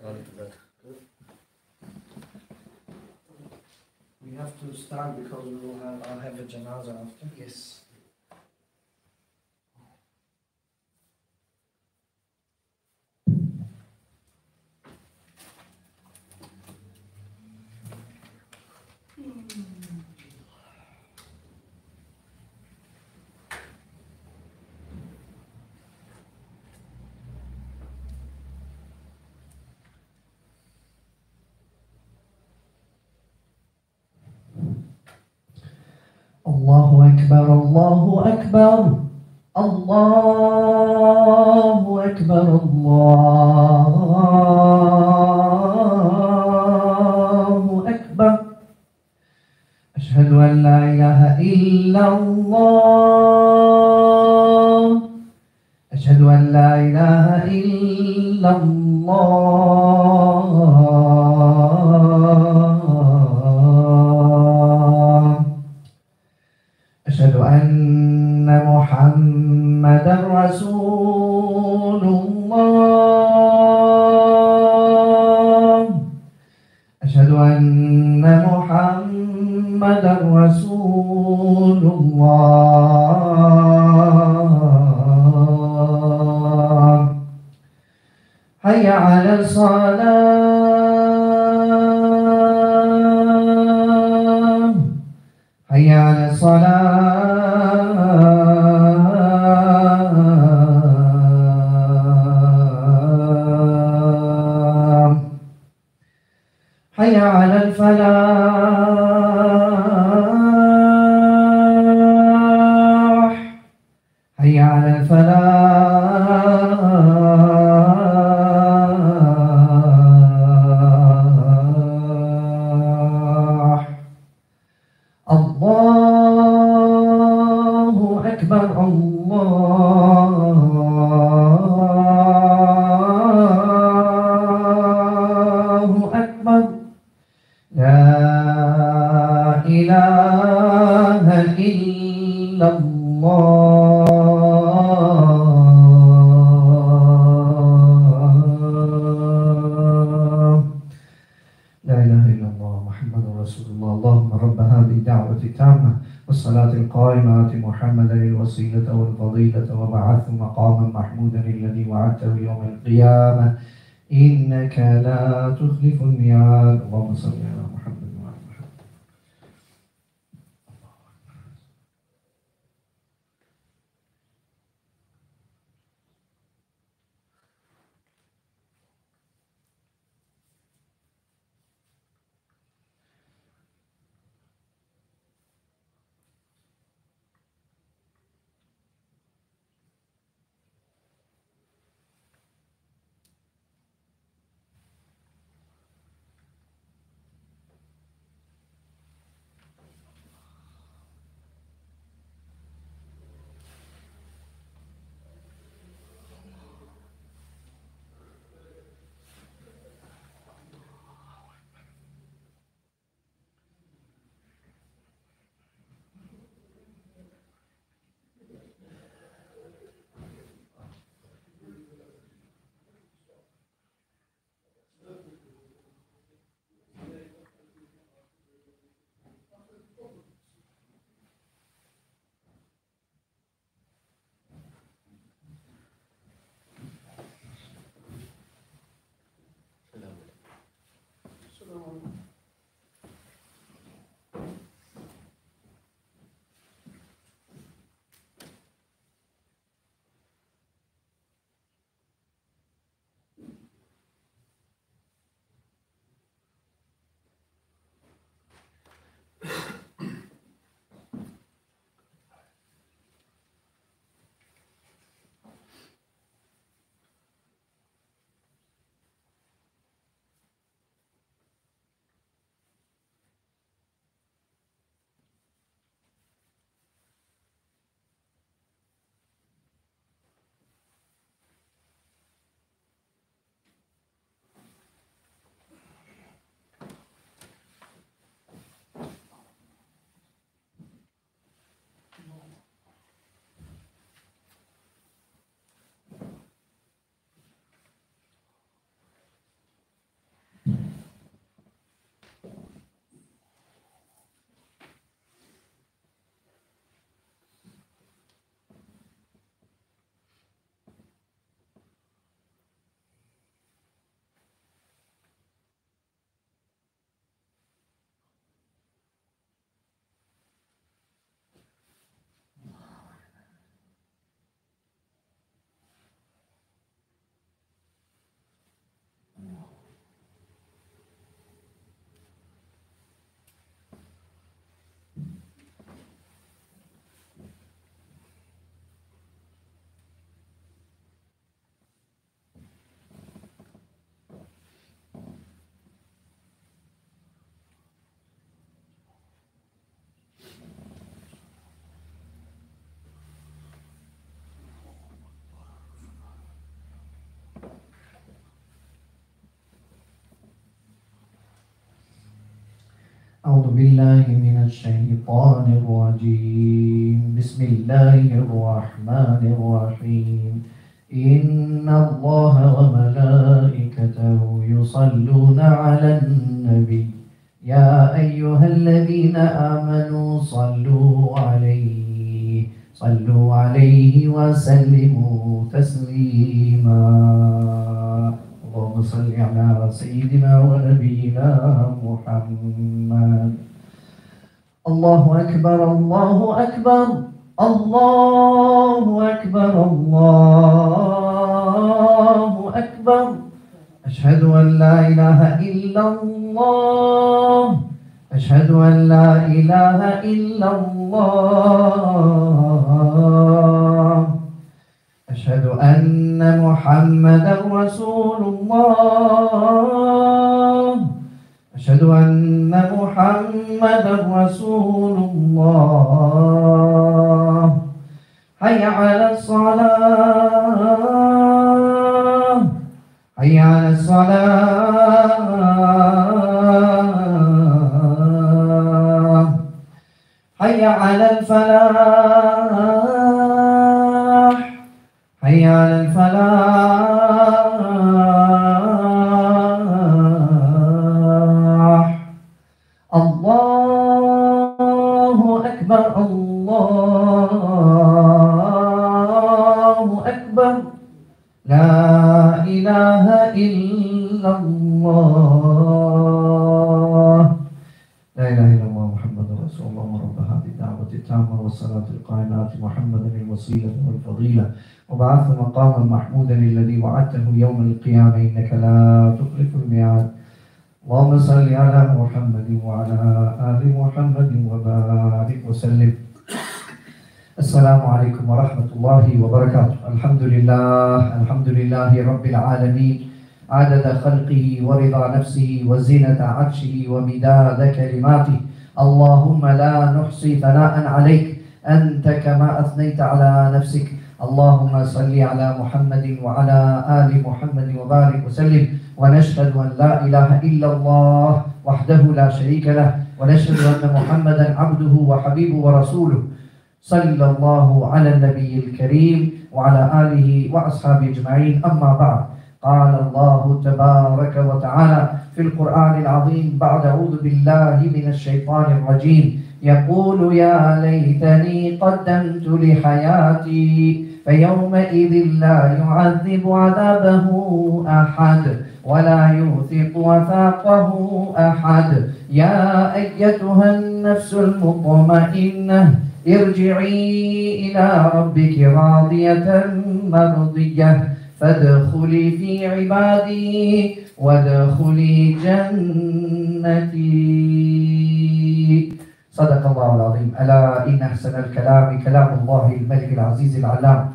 We have to start because I'll have a janaza after. Yes. الله أكبر الله أكبر الله أكبر الله أكبر أشهد أن لا إله إلا الله أشهد أن لا إله إلا الله أشهد أن محمدا رسول الله أشهد أن محمدا رسول الله حي على الصلاة حي على الصلاة حي على الفلاح حي على الفلاح الله أكبر الله أكبر لا إله إلا الله لا إله إلا الله محمد رسول الله اللهم رب هذه الدعوة التامة والصلاة القائمة محمدا الوسيلة والفضيلة وبعثه مقاما محمودا الذي وعدته يوم القيامة إنك لا تخلف الميعاد اللهم صل على محمد وعلى محمد. أعوذ بالله من الشيطان الرجيم بسم الله الرحمن الرحيم إن الله وملائكته يصلون على النبي يا أيها الذين آمنوا صلوا عليه وسلموا تسليما اللهم صل على سيدنا ونبينا محمد الله أكبر الله أكبر الله أكبر الله أكبر أشهد أن لا إله إلا الله أشهد أن لا إله إلا الله أشهد أن محمدا رسول الله أشهد أن محمدا رسول الله حي على الصلاة حي على الصلاة حي على الفلاح حي على الفلاح الله أكبر الله أكبر لا إله إلا الله لا إله إلا الله محمد رسول الله رب هذه الدعوة التامة والصلاة القائمة محمدا الوسيلة والفضيلة وبعث مقاما محمودا الذي وعدته يوم القيامة إنك لا تخلف الميعاد اللهم صل على محمد وعلى آل محمد وبارك وسلم السلام عليكم ورحمة الله وبركاته الحمد لله رب العالمين عدد خلقه ورضا نفسه وزينة عرشه ومداد كلماته اللهم لا نحصي ثناء عليك أنت كما أثنيت على نفسك اللهم صل على محمد وعلى آل محمد وبارك وسلم ونشهد أن لا إله إلا الله وحده لا شريك له ونشهد أن محمدا عبده وحبيبه ورسوله صلى الله على النبي الكريم وعلى آله وأصحابه أجمعين أما بعد قال الله تبارك وتعالى في القرآن العظيم بعد أعوذ بالله من الشيطان الرجيم يقول يا ليتني قدمت لحياتي فيومئذ لا يعذب عذابه أحد ولا يوثق وثاقه أحد يا أيتها النفس المطمئنة ارجعي إلى ربك راضية مرضية فادخلي في عبادي وادخلي جنتي صدق الله العظيم ألا إن أحسن الكلام كلام الله الملك العزيز العلام.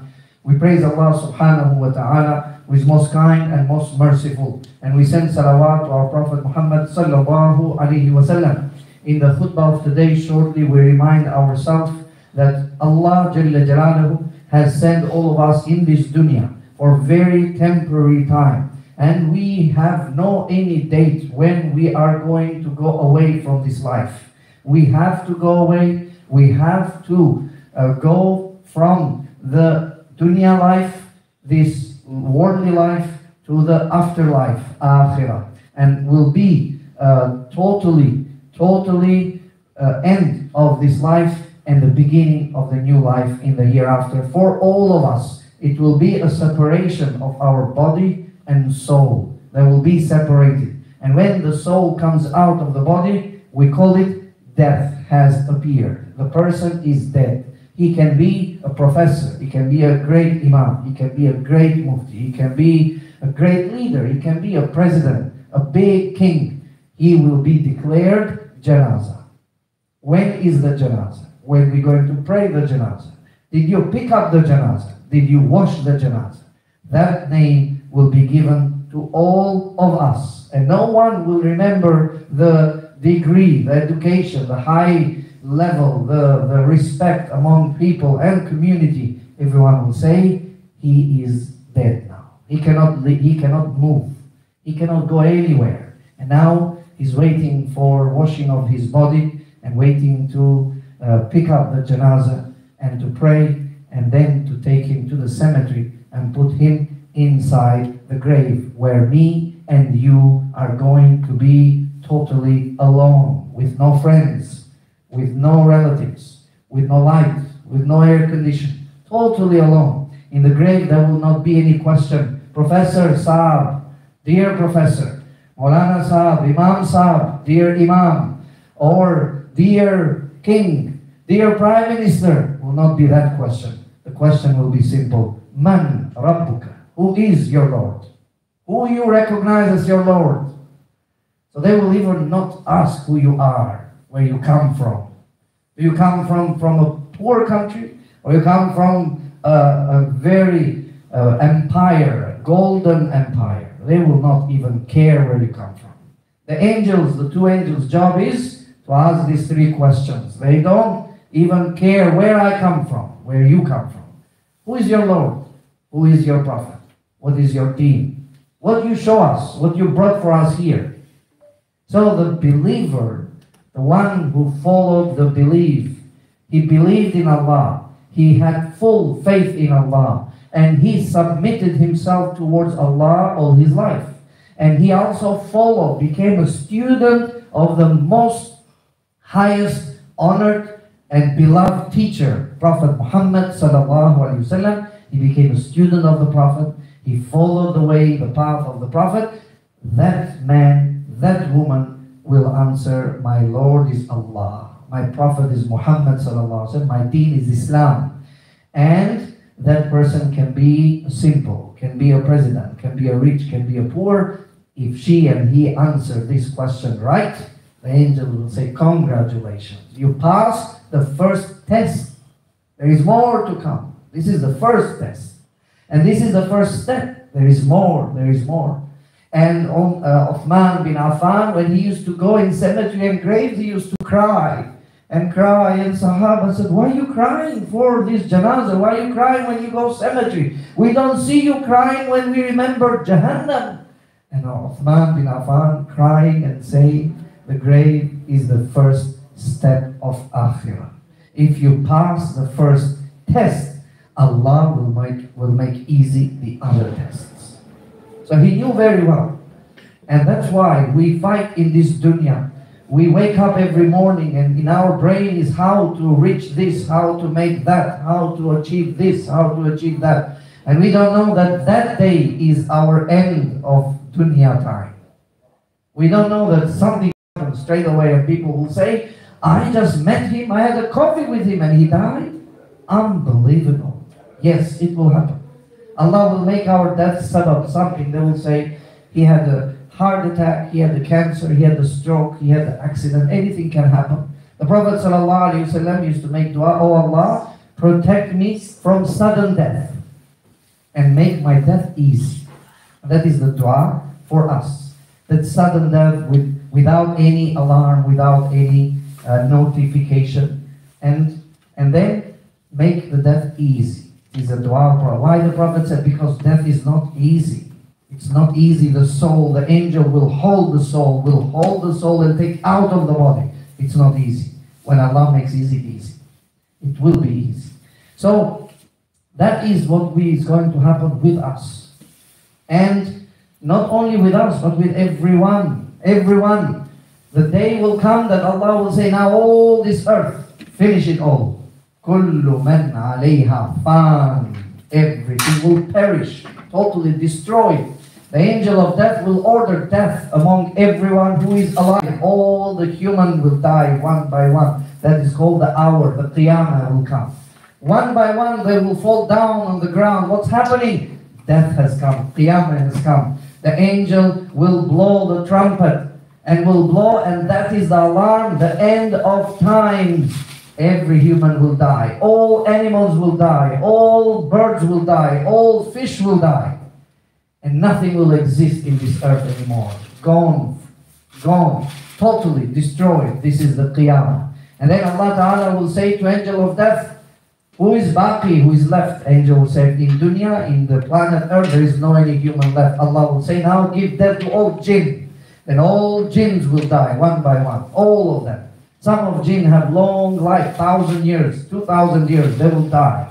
We praise Allah subhanahu wa ta'ala who is most kind and most merciful, and we send salawat to our Prophet Muhammad sallallahu alayhi wa sallam. In the khutbah of today, shortly we remind ourselves that Allah Jalla Jalaluhu has sent all of us in this dunya for very temporary time, and we have no any date when we are going to go away from this life. We have to go away, we have to go from the dunya life, this worldly life, to the afterlife, akhirah, and will be totally end of this life and the beginning of the new life in the hereafter. For all of us, it will be a separation of our body and soul. They will be separated. And when the soul comes out of the body, we call it death has appeared. The person is dead. He can be a professor, he can be a great imam, he can be a great mufti, he can be a great leader, he can be a president, a big king. He will be declared janazah. When is the janazah? When we're going to pray the janazah. Did you pick up the janazah? Did you wash the janazah? That name will be given to all of us. And no one will remember the degree, the education, the high level, the respect among people and community. Everyone will say, he is dead now. He cannot move. He cannot go anywhere. And now He's waiting for washing of his body and waiting to pick up the janazah and to pray and then to take him to the cemetery and put him inside the grave where me and you are going to be totally alone, with no friends, with no relatives, with no light, with no air condition, totally alone. In the grave there will not be any question. Professor Saab, dear Professor, Maulana Saab, Imam Saab, dear Imam, or dear King, dear Prime Minister, will not be that question. The question will be simple. Man Rabbuka? Who is your Lord? Who you recognize as your Lord? So they will even not ask who you are, where you come from. Do you come from a poor country? Or you come from a very empire, a golden empire? They will not even care where you come from. The angels, the two angels' job is to ask these three questions. They don't even care where I come from, where you come from. Who is your Lord? Who is your Prophet? What is your deen? What you show us, what you brought for us here. So the believer, the one who followed the belief, he believed in Allah, he had full faith in Allah, and he submitted himself towards Allah all his life. And he also followed, became a student of the most highest honored and beloved teacher, Prophet Muhammad sallallahu alaihi wasallam. He became a student of the Prophet. He followed the way, the path of the Prophet. That man, that woman will answer, my Lord is Allah. My Prophet is Muhammad sallallahu alaihi wasallam. My deen is Islam. And that person can be simple, can be a president, can be a rich, can be a poor. If she and he answer this question right, the angel will say, congratulations. You passed the first test. There is more to come. This is the first test. And this is the first step. There is more, there is more. And Uthman bin Affan, when he used to go in cemetery and graves, he used to cry. And cry, and Sahaba said, why are you crying for this janazah? Why are you crying when you go cemetery? We don't see you crying when we remember Jahannam. And Uthman bin Affan crying and saying, the grave is the first step of Akhirah. If you pass the first test, Allah will make easy the other tests. So he knew very well. And that's why we fight in this dunya. We wake up every morning and in our brain is how to reach this, how to make that, how to achieve this, how to achieve that. And we don't know that that day is our end of dunya time. We don't know that something happens straight away and people will say, I just met him, I had a coffee with him and he died. Unbelievable. Yes, it will happen. Allah will make our death sabab something. They will say, he had a heart attack, he had the cancer, he had the stroke, he had the accident, anything can happen. The Prophet ﷺ used to make dua, oh Allah, protect me from sudden death and make my death easy. And that is the dua for us. That sudden death without any alarm, without any notification, and then make the death easy. It is a dua for why the Prophet said, because death is not easy. It's not easy. The soul, the angel will hold the soul and take out of the body. It's not easy. When Allah makes easy, it will be easy. So that is what is going to happen with us. And not only with us, but with everyone. Everyone. The day will come that Allah will say, now all this earth, finish it all. Kullu man alayha fan. Everything will perish, totally destroyed. The angel of death will order death among everyone who is alive. All the human will die one by one. That is called the hour, the qiyamah will come. One by one they will fall down on the ground. What's happening? Death has come, qiyamah has come. The angel will blow the trumpet and will blow, and that is the alarm, the end of time. Every human will die. All animals will die. All birds will die. All fish will die. And nothing will exist in this earth anymore. Gone. Gone. Totally destroyed. This is the Qiyamah. And then Allah Ta'ala will say to angel of death, who is Baqi, who is left? Angel will say, in dunya, in the planet earth, there is no any human left. Allah will say, now give death to all jinn. Then all jinns will die one by one, all of them. Some of jinn have long life, 1,000 years, 2,000 years, they will die.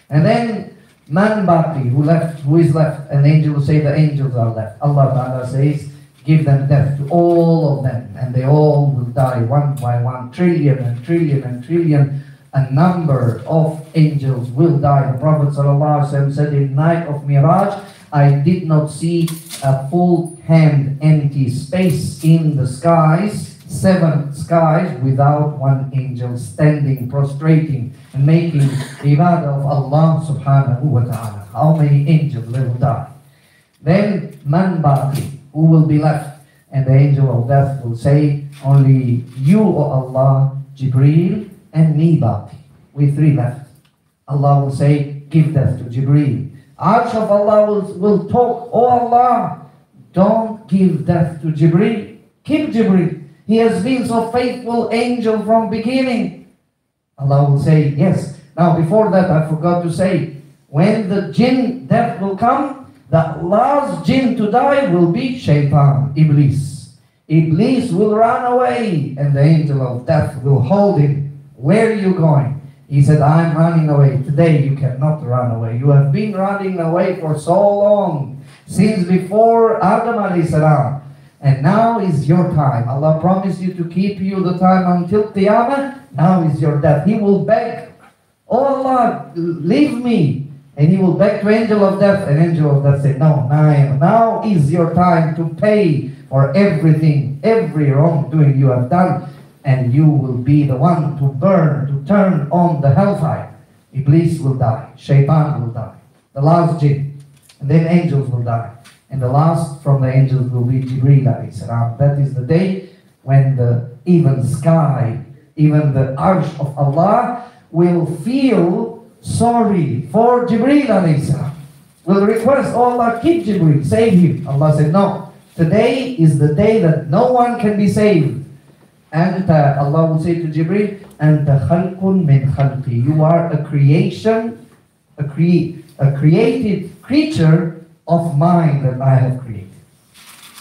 And then man baqi, who is left, an angel will say the angels are left. Allah Ta'ala says, give them death to all of them, and they all will die one by one, trillion and trillion and trillion. A number of angels will die. The Prophet ﷺ said, in night of Miraj, I did not see a full hand empty space in the skies, 7 skies, without one angel standing, prostrating, and making ibadah of Allah subhanahu wa ta'ala. How many angels will die? Then man baqi, who will be left? And the angel of death will say, only you, O Allah, Jibreel, and me baqi. We 3 left. Allah will say, give death to Jibreel. Arsh of Allah will talk, O Allah, don't give death to Jibreel. Keep Jibreel. He has been so faithful angel from beginning. Allah will say, yes. Now before that, I forgot to say, when the jinn death will come, the last jinn to die will be Shaitan, Iblis. Iblis will run away, and the angel of death will hold him. Where are you going? He said, I'm running away. Today you cannot run away. You have been running away for so long, since before Adam alayhi salam. And now is your time. Allah promised you to keep you the time until Qiyamah. Now is your death. He will beg, oh Allah, leave me. And he will beg to angel of death. And angel of death said, no, now is your time to pay for everything, every wrongdoing you have done. And you will be the one to burn, to turn on the hellfire. Iblis will die. Shaitan will die. The last jinn. And then angels will die. And the last from the angels will be Jibreel alayhi salam. That is the day when the even sky, even the arsh of Allah will feel sorry for Jibreel alayhi salam. Will request, oh Allah, keep Jibreel, save him. Allah said, no. Today is the day that no one can be saved. And Allah will say to Jibreel, Anta khalqun min khalqi. You are a creation, a created creature of mine that I have created.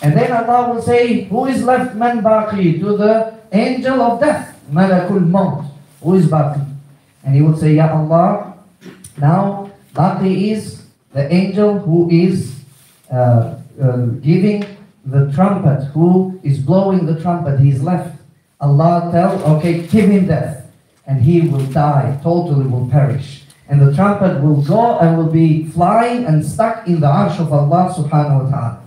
And then Allah will say, who is left man baqi? To the angel of death, Malakul Maut. Who is baqi? And he will say, Ya Allah, now baqi is the angel who is giving the trumpet, who is blowing the trumpet. He is left. Allah tells, okay, give him death. And he will die, totally will perish. And the trumpet will go and will be flying and stuck in the arsh of Allah subhanahu wa ta'ala.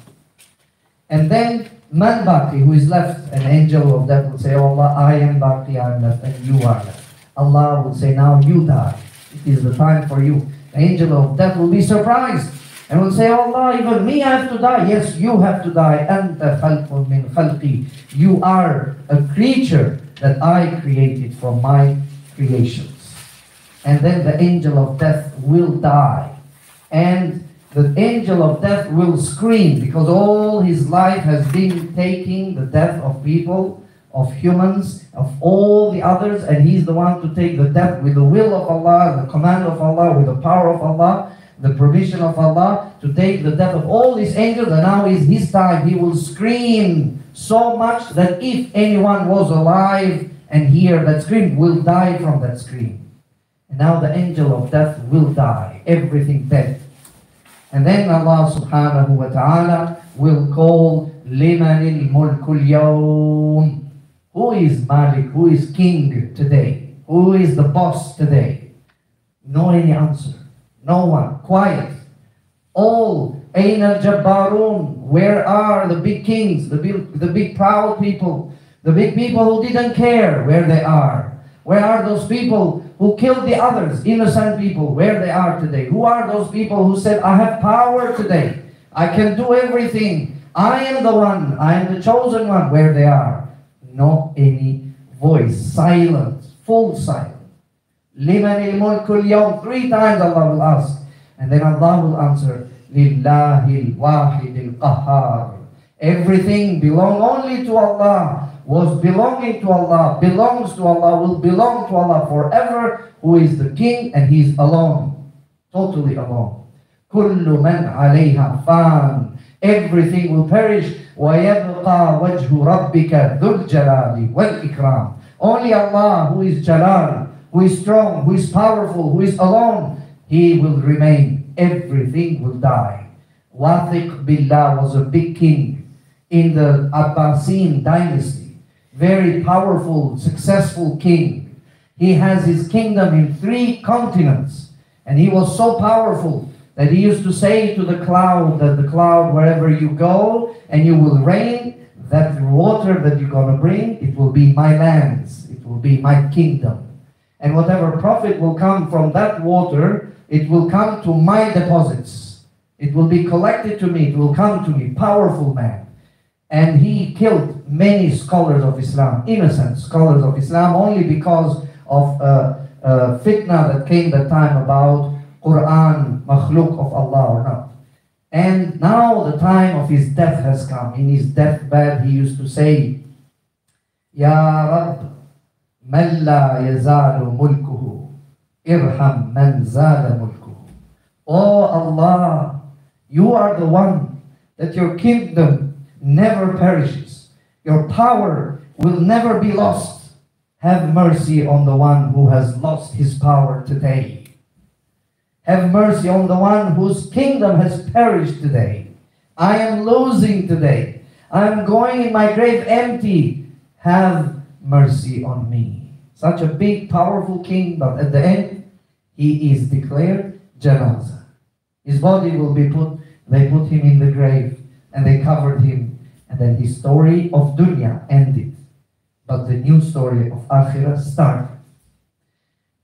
And then man baqi, who is left, an angel of death will say, oh Allah, I am baqi, I am left, and you are left. Allah will say, now you die. It is the time for you. The angel of death will be surprised and will say, oh Allah, even me I have to die. Yes, you have to die. Anta khalqun min khalqi. You are a creature that I created from my creations. And then the angel of death will die. And the angel of death will scream, because all his life has been taking the death of people, of humans, of all the others, and he's the one to take the death with the will of Allah, the command of Allah, with the power of Allah, the permission of Allah, to take the death of all these angels. And now is his time. He will scream so much that if anyone was alive and hear that scream, will die from that scream. And now the angel of death will die, everything dead. And then Allah subhanahu wa ta'ala will call Limanil mulkul yawm. Who is Malik? Who is king today? Who is the boss today? No any answer. No one. Quiet. All Aina Jabbarun. Where are the big kings, the big proud people, the big people who didn't care where they are? Where are those people who killed the others, innocent people, where they are today? Who are those people who said, I have power today, I can do everything, I am the one, I am the chosen one? Where they are? Not any voice, silence, full silence. Limanil mulkul yawm. 3 times Allah will ask. And then Allah will answer, Lillahil wahidil qahhar. Everything belongs only to Allah, was belonging to Allah, belongs to Allah, will belong to Allah forever, who is the king, and he is alone, totally alone. Kullu man alayha fan. Everything will perish. وَيَبْقَى وَجْهُ رَبِّكَ ذُو الْجَلَالِ وَالْإِكْرَامِ. Only Allah, who is Jalal, who is strong, who is powerful, who is alone, He will remain. Everything will die. Wathiq Billah was a big king in the Abbasid dynasty. Very powerful, successful king. He has his kingdom in 3 continents. And he was so powerful that he used to say to the cloud, that the cloud, wherever you go and you will rain, that water that you're going to bring, it will be my lands. It will be my kingdom. And whatever profit will come from that water, it will come to my deposits. It will be collected to me. It will come to me. Powerful man. And he killed many scholars of Islam, innocent scholars of Islam, only because of fitna that came that time about Quran, makhluk of Allah or not. And now the time of his death has come. In his deathbed, he used to say, Ya Rabb, man la yazalu mulkuhu, irham man zala mulkuhu. Oh Allah, you are the one that your kingdom never perishes. Your power will never be lost. Have mercy on the one who has lost his power today. Have mercy on the one whose kingdom has perished today. I am losing today. I am going in my grave empty. Have mercy on me. Such a big, powerful king, but at the end, he is declared janazah. His body will be they put him in the grave, and they covered him, and then his story of dunya ended. But the new story of akhirah started.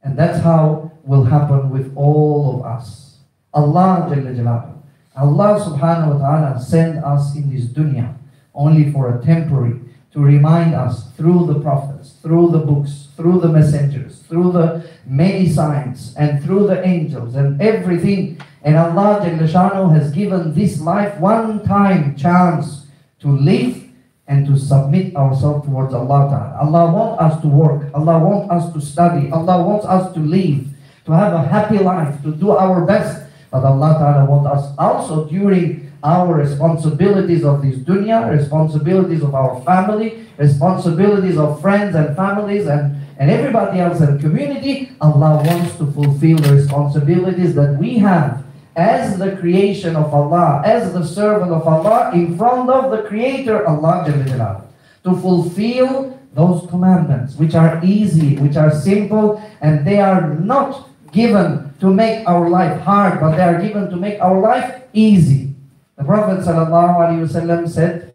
And that's how will happen with all of us. Allah Jalla Jalaluhu, Allah subhanahu wa ta'ala sent us in this dunya only for a temporary, to remind us through the prophets, through the books, through the messengers, through the many signs, and through the angels and everything. And Allah Jalla Shanu has given this life one time chance to live and to submit ourselves towards Allah Ta'ala. Allah wants us to work. Allah wants us to study. Allah wants us to live, to have a happy life, to do our best. But Allah Ta'ala wants us also during our responsibilities of this dunya, responsibilities of our family, responsibilities of friends and families and everybody else in the community. Allah wants to fulfill the responsibilities that we have as the creation of Allah, as the servant of Allah, in front of the Creator, Allah Jalla Jalaluhu, to fulfill those commandments, which are easy, which are simple, and they are not given to make our life hard, but they are given to make our life easy. The Prophet ﷺ said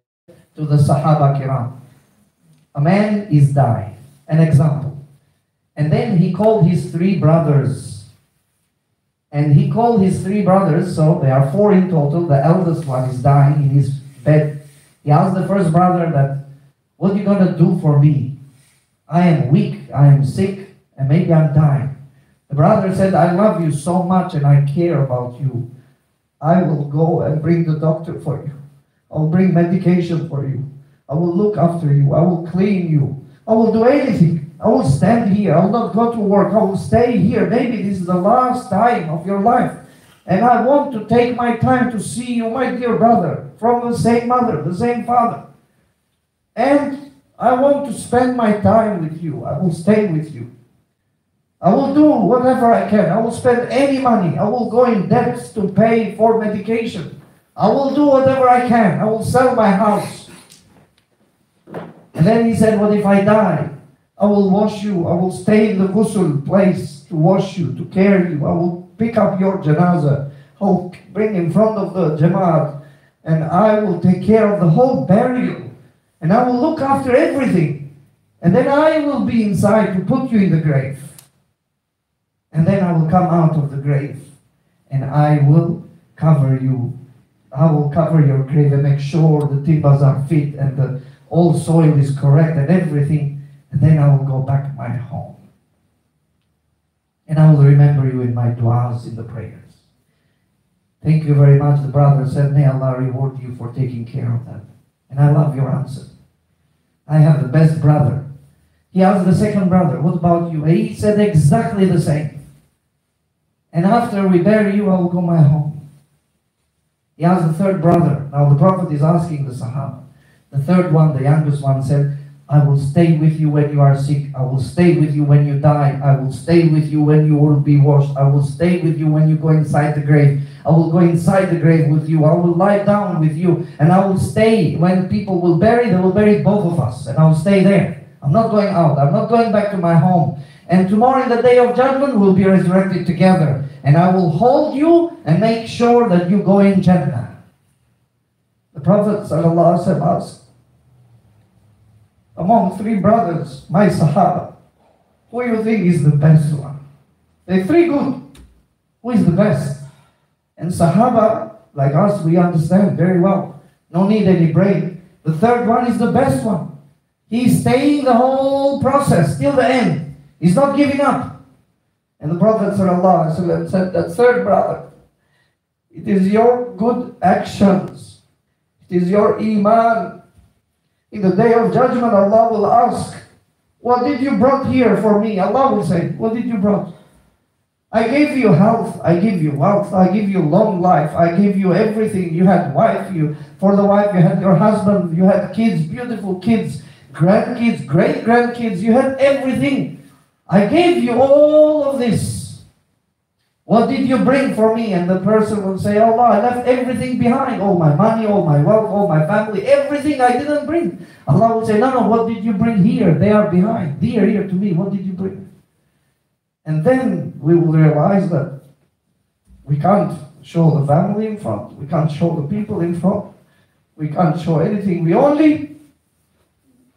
to the Sahaba Kiram, a man is dying, an example. And then he called his 3 brothers. And he called his 3 brothers, so there are 4 in total. The eldest one is dying in his bed. He asked the first brother that, what are you going to do for me? I am weak, I am sick, and maybe I'm dying. The brother said, I love you so much and I care about you. I will go and bring the doctor for you. I will bring medication for you. I will look after you. I will clean you. I will do anything. I will stand here. I will not go to work. I will stay here. Maybe this is the last time of your life. And I want to take my time to see you, my dear brother, from the same mother, the same father. And I want to spend my time with you. I will stay with you. I will do whatever I can. I will spend any money. I will go in debts to pay for medication. I will do whatever I can. I will sell my house. And then he said, what if I die? I will wash you. I will stay in the ghusl place to wash you, to carry you. I will pick up your janazah. I will bring in front of the jamaat. And I will take care of the whole burial. And I will look after everything. And then I will be inside to put you in the grave. And then I will come out of the grave. And I will cover you. I will cover your grave and make sure the timbers are fit and the all soil is correct and everything. And then I will go back to my home. And I will remember you in my du'as, in the prayers. Thank you very much. The brother said, may Allah reward you for taking care of that. And I love your answer. I have the best brother. He asked the second brother, what about you? He said exactly the same. And after we bury you, I will go my home. He has a third brother. Now the Prophet is asking the Sahaba. The third one, the youngest one, said, I will stay with you when you are sick. I will stay with you when you die. I will stay with you when you will be washed. I will stay with you when you go inside the grave. I will go inside the grave with you. I will lie down with you. And I will stay. When people will bury, they will bury both of us. And I will stay there. I'm not going out. I'm not going back to my home. And tomorrow in the day of judgment, we'll be resurrected together. And I will hold you and make sure that you go in Jannah. The Prophet ﷺ asked, among three brothers, my Sahaba, who do you think is the best one? They're three good. Who is the best? And Sahaba, like us, we understand very well. No need any brain. The third one is the best one. He's staying the whole process till the end. He's not giving up. And the Prophet ﷺ said, that third brother, it is your good actions. It is your iman. In the day of judgment, Allah will ask, what did you brought here for me? Allah will say, what did you brought? I gave you health, I give you wealth, I give you long life, I give you everything. You had wife, for the wife you had your husband, you had kids, beautiful kids, grandkids, great-grandkids, you had everything. I gave you all of this. What did you bring for me? And the person will say, Allah, I left everything behind. All my money, all my wealth, all my family, everything I didn't bring. Allah will say, no, what did you bring here? They are behind. They are here to me. What did you bring? And then we will realize that we can't show the family in front. We can't show the people in front. We can't show anything. We only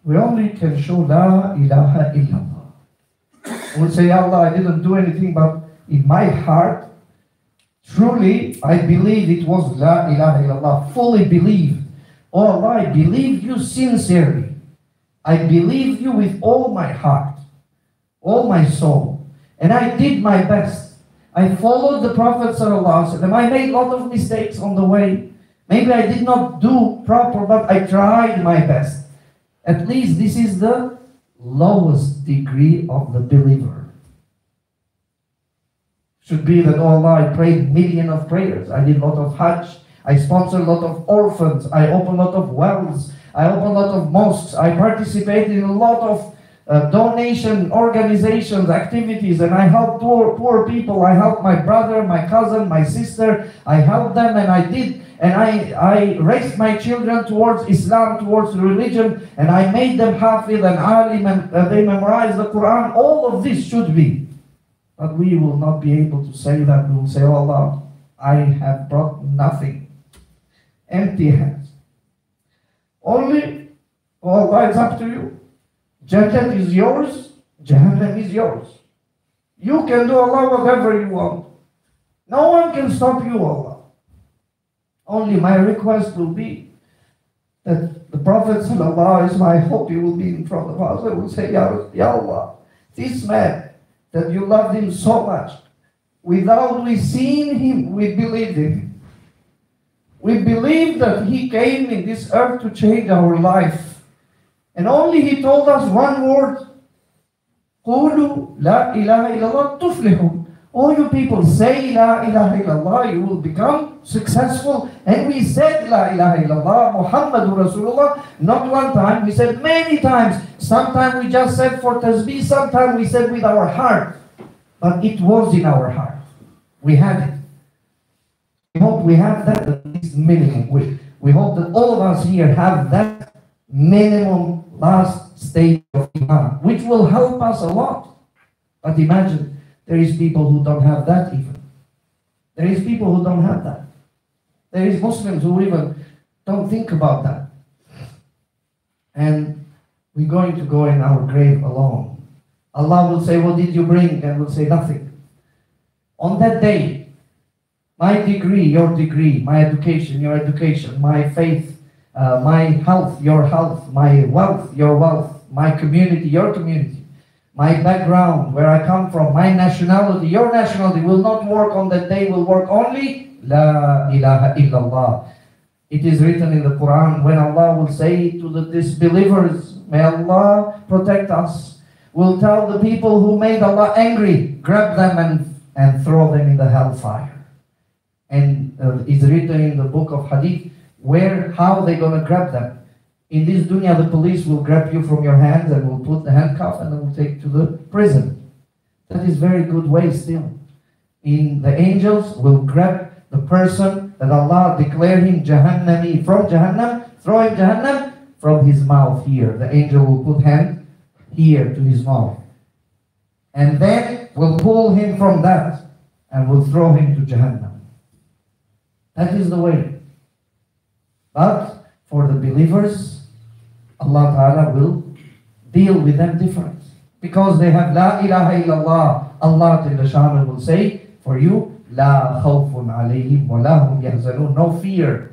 can show La ilaha illallah. We'll say, Allah, I didn't do anything, but in my heart, truly, I believe it was La ilaha illallah. Fully believe. Oh Allah, I believe you sincerely. I believe you with all my heart, all my soul. And I did my best. I followed the Prophet ﷺ. I made a lot of mistakes on the way. Maybe I did not do proper, but I tried my best. At least this is the lowest degree of the believer. Should be that, oh Allah, I prayed millions of prayers. I did a lot of Hajj. I sponsored a lot of orphans. I opened a lot of wells. I opened a lot of mosques. I participated in a lot of donation organizations, activities, and I helped poor people. I helped my brother, my cousin, my sister. I helped them, and I raised my children towards Islam, towards religion, and I made them hafiz and alim, and they memorized the Quran. All of this should be. But we will not be able to say that. We will say, oh Allah, I have brought nothing. Empty hands. Only, oh Allah, it's up to you. Jannah is yours, Jahannam is yours. You can do, Allah, whatever you want. No one can stop you, Allah. Only my request will be that the Prophet ﷺ, I hope he will be in front of us, I will say, Ya Allah, this man, that you loved him so much, without we seeing him, we believed in him. We believe that he came in this earth to change our life. And only he told us one word, قُولُوا لَا إِلَهَ إِلَّا اللَّهُ تُفْلِحُونَ. All you people say La ilaha illallah, you will become successful. And we said La ilaha illallah, Muhammadur Rasulullah, not one time, we said many times. Sometimes we just said for tasbih, sometimes we said with our heart. But it was in our heart. We had it. We hope we have that at least minimum. We hope that all of us here have that minimum last stage of iman, which will help us a lot. But imagine, there is people who don't have that even. There is people who don't have that. There is Muslims who even don't think about that. And we're going to go in our grave alone. Allah will say, what did you bring? And we'll say, nothing. On that day, my degree, your degree, my education, your education, my faith, my health, your health, my wealth, your wealth, my community, your community, my background, where I come from, my nationality, your nationality will not work on that day, will work only La ilaha illallah. It is written in the Quran, when Allah will say to the disbelievers, may Allah protect us, will tell the people who made Allah angry, grab them and throw them in the hellfire. And it's written in the book of Hadith how they're going to grab them. In this dunya, the police will grab you from your hands and will put the handcuff and will take you to the prison. That is very good way still. The angels will grab the person that Allah declared him Jahannami from Jahannam, throw him Jahannam from his mouth here. The angel will put hand here to his mouth. And then will pull him from that and will throw him to Jahannam. That is the way. But for the believers, Allah Ta'ala will deal with them different. Because they have La ilaha illallah. Allah Ta'ala will say for you, La khawfun alayhim wa lahum yahzanun. No fear,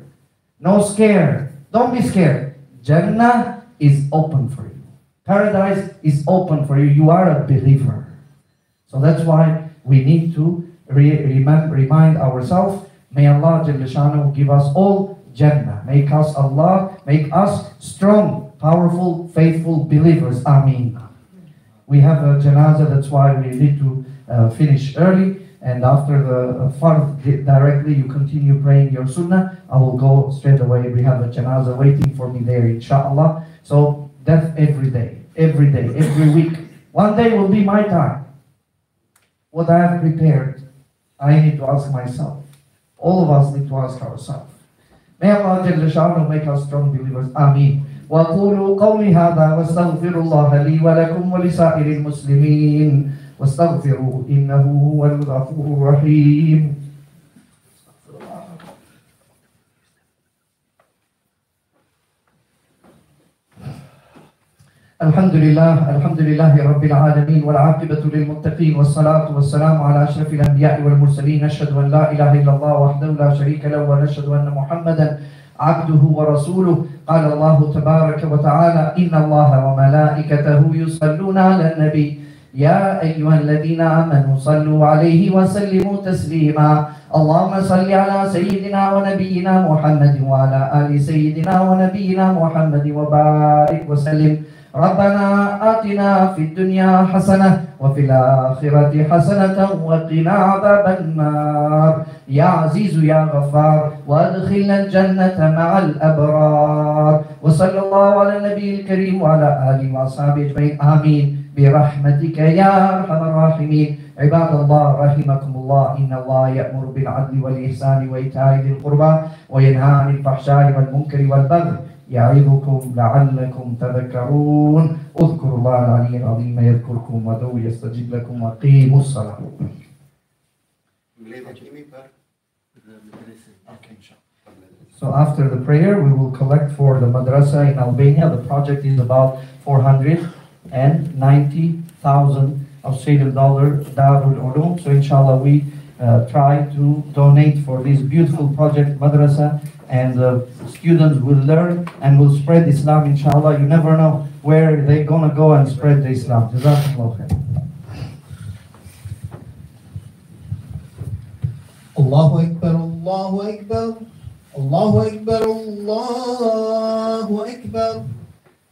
no scare. Don't be scared. Jannah is open for you. Paradise is open for you. You are a believer. So that's why we need to remind ourselves. May Allah Jalla Shanahu give us all Jannah. Make us strong, powerful, faithful believers. Ameen. We have a janazah, that's why we need to finish early. And after the fard directly, you continue praying your sunnah. I will go straight away. We have a janazah waiting for me there, inshallah. So death every day, every week. One day will be my time. What I have prepared, I need to ask myself. All of us need to ask ourselves. May Allah Jalla Sha'nu make us strong believers. Ameen. وَقُولُوا قَوْلِي هَذَا وَاسْتَغْفِرُ اللَّهَ لِي وَلَكُمْ وَلِسَائِرِ الْمُسْلِمِينَ وَاسْتَغْفِرُوا إِنَّهُ هُوَ الْغَفُورُ الرَّحِيمُ. الحمد لله رب العالمين والعاقبة للمتقين والصلاة والسلام على أشرف الأنبياء والمرسلين. نشهد أن لا إله إلا الله وحده لا شريك له ونشهد أن محمدا عبده ورسوله. قال الله تبارك وتعالى إن الله وملائكته يصلون على النبي يا أيها الذين آمنوا صلوا عليه وسلموا تسليما. اللهم صل على سيدنا ونبينا محمد وعلى آل سيدنا ونبينا محمد وبارك وسلم. ربنا آتنا في الدنيا حسنة وفي الآخرة حسنة وقنا عذاب النار. يا عزيز يا غفار وادخلنا الجنة مع الأبرار. وصلى الله على النبي الكريم وعلى آله وأصحابه أجمعين. آمين برحمتك يا أرحم الراحمين. عباد الله رحمكم الله. إن الله يأمر بالعدل والإحسان وإيتاء ذي القربى وينهى عن الفحشاء والمنكر والبغي يعظكم لعلكم تذكرون. اذكروا الله العلي العظيم يذكركم وادعوه يستجب لكم وأقيموا الصلاة. So after the prayer, we will collect for the madrasa in Albania. The project is about 490,000 Australian dollar Darul Ulum. So inshallah we try to donate for this beautiful project madrasa, and students will learn and will spread Islam, inshallah. You never know where they're gonna go and spread the Islam. Jazakumullah khair. Allahu Akbar, Allahu Akbar, Allahu Akbar, Allahu Akbar.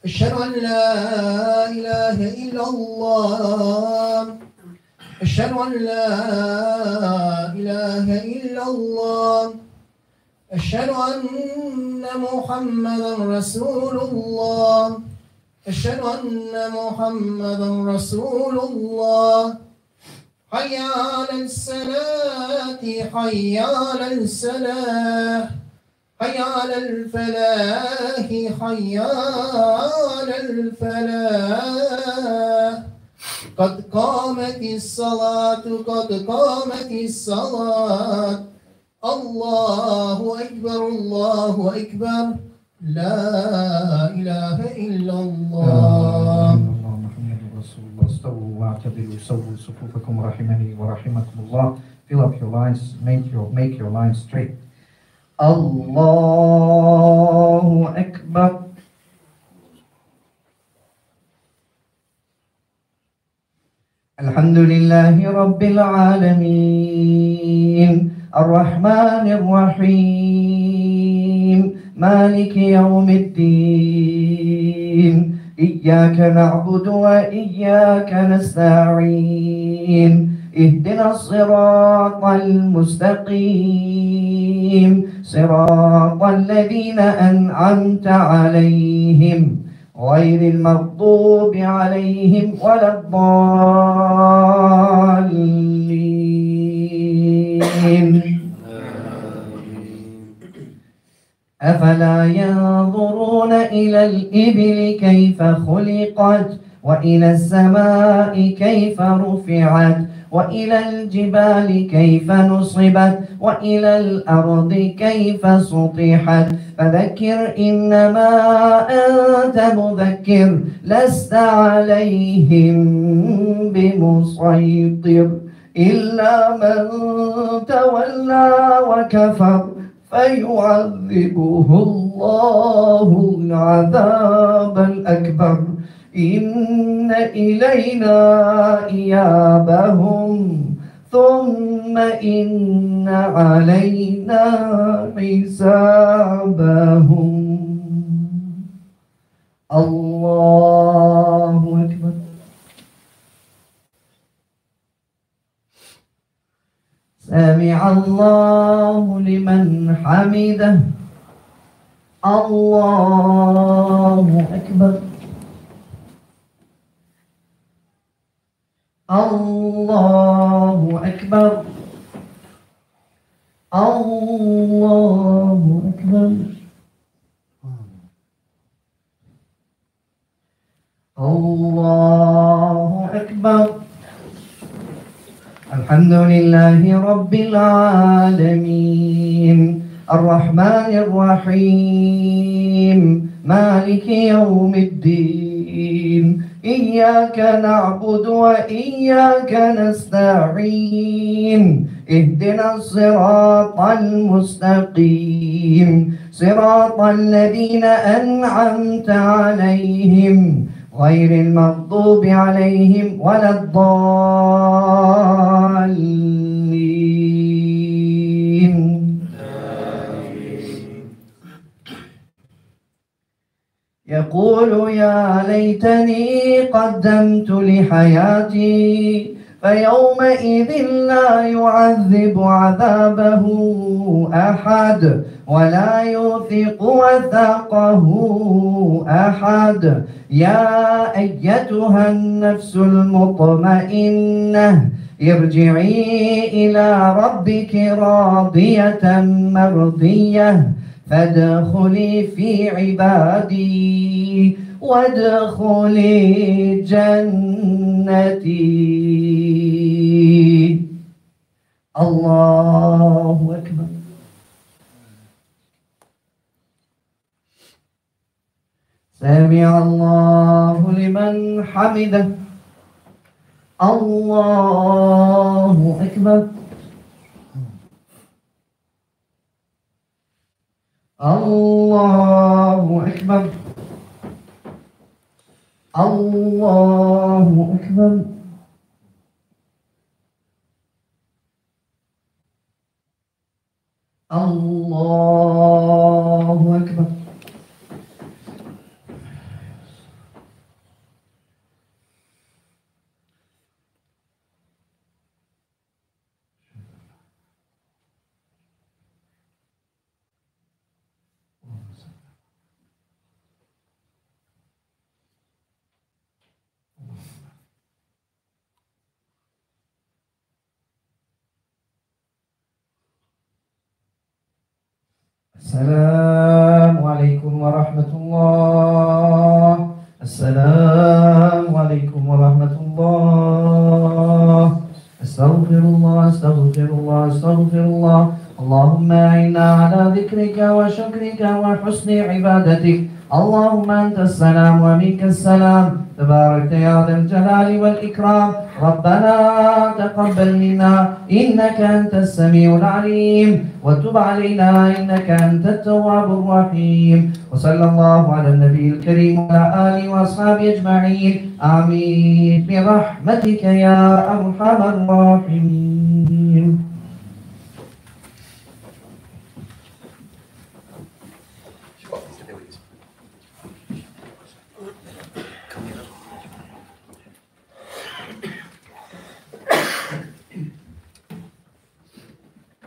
Ashhadu an la ilaha illallah. Ashhadu an la ilaha illallah. أشهد أن محمدا رسول الله. أشهد أن محمدا رسول الله. حي على الصلاة حي على الصلاة حي على الفلاح حي على الفلاح. قد قامت الصلاة قد قامت الصلاة. الله أكبر الله أكبر. لا إله إلا الله. محمد رسول الله. استووا واعتدلوا سووا صفوفكم رحمني ورحمكم الله. Fill up your lines, make your lines straight. الله أكبر. الحمد لله رب العالمين الرحمن الرحيم مالك يوم الدين إياك نعبد وإياك نستعين اهدنا الصراط المستقيم صراط الذين أنعمت عليهم غير المغضوب عليهم ولا الضالين. أفلا ينظرون إلى الإبل كيف خلقت وإلى السماء كيف رفعت وإلى الجبال كيف نصبت وإلى الأرض كيف سطحت فذكر إنما أنت مذكر لست عليهم بمسيطر إلا من تولى وكفر فيعذبه الله العذاب الأكبر إن إلينا إيابهم ثم إن علينا حسابهم. الله أكبر. سمع الله لمن حمده. الله أكبر. الله أكبر. الله أكبر. الله أكبر. الحمد لله رب العالمين الرحمن الرحيم مالك يوم الدين إياك نعبد وإياك نستعين اهدنا الصراط المستقيم صراط الذين أنعمت عليهم غير المغضوب عليهم ولا الضالين. يقول يا ليتني قدمت لحياتي فيومئذ لا يعذب عذابه أحد ولا يوثق وثاقه أحد. يا أيتها النفس المطمئنة ارجعي إلى ربك راضية مرضية فادخلي في عبادي وادخلي جنتي. الله أكبر. سمع الله لمن حمده. الله أكبر. الله أكبر. الله أكبر. الله أكبر. السلام عليكم ورحمة الله. السلام عليكم ورحمة الله. استغفر الله استغفر الله استغفر الله. اللهم إنا على ذكرك وشكرك وحسن عبادتك. اللهم أنت السلام ومنك السلام تبارك يا ذا الجلال والإكرام. ربنا تقبل منا إنك أنت السميع العليم وتب علينا إنك أنت التواب الرحيم. وصلى الله على النبي الكريم وعلى آله وأصحابه أجمعين آمين برحمتك يا أرحم الراحمين.